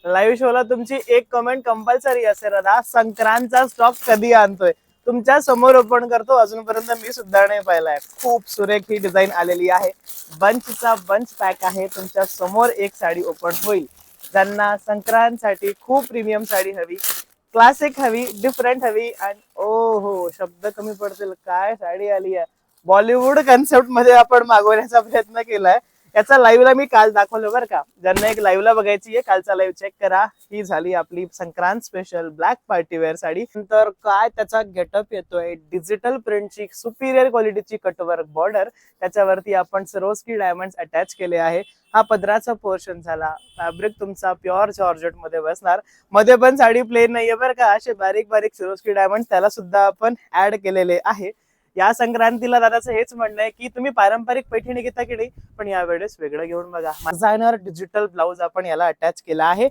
Live शोला तुमची एक कमेंट कंपल्सरी असेल दादा, संक्रांतचा स्टॉक कधी आणतोय. तुमच्या समोर ओपन करतो, अजूनपर्यंत मी सुद्धा नाही पाहिलाय. खूप सुरेख ही डिझाईन आलेली आहे. बंचचा बंच पॅक आहे. तुमच्या समोर एक साडी ओपन होईल. ज्यांना संक्रांतसाठी खूप प्रीमियम साडी हवी, क्लासिक हवी, डिफरंट हवी, आणि ओ हो शब्द कमी पडतील, काय साडी आली आहे. बॉलिवूड कन्सेप्ट मध्ये आपण मागवण्याचा प्रयत्न केलाय. याचा लाईव्हला मी काल दाखवलं बरं का. ज्यांना एक लाईव्हला बघायची आहे, कालचा लाईव्ह चेक करा. ही झाली आपली Sankrant special black party wear sari. नंतर काय त्याचा गेटअप येतोय, डिजिटल प्रिंटची सुपिरियर क्वालिटीची कटवर्क बॉर्डर, त्याच्यावरती आपण सरोस्की डायमंड्स अटॅच केले आहे. हा पदराचा पोर्शन झाला. फॅब्रिक तुमचा प्युअर जॉर्जेट मध्ये बसणार. मध्ये पण साडी प्लेन नाहीये बरं का, असे बारीक बारीक सरोस्की डायमंड त्याला सुद्धा आपण ऍड केलेले आहे. या संक्रांतीला दादाचं हेच म्हणणं आहे की तुम्ही पारंपरिक पैठणी घेता की नाही, पण यावेळेस वेगळं घेऊन बघा. डिझायनर डिजिटल ब्लाउज आपण याला अटॅच केला आहे.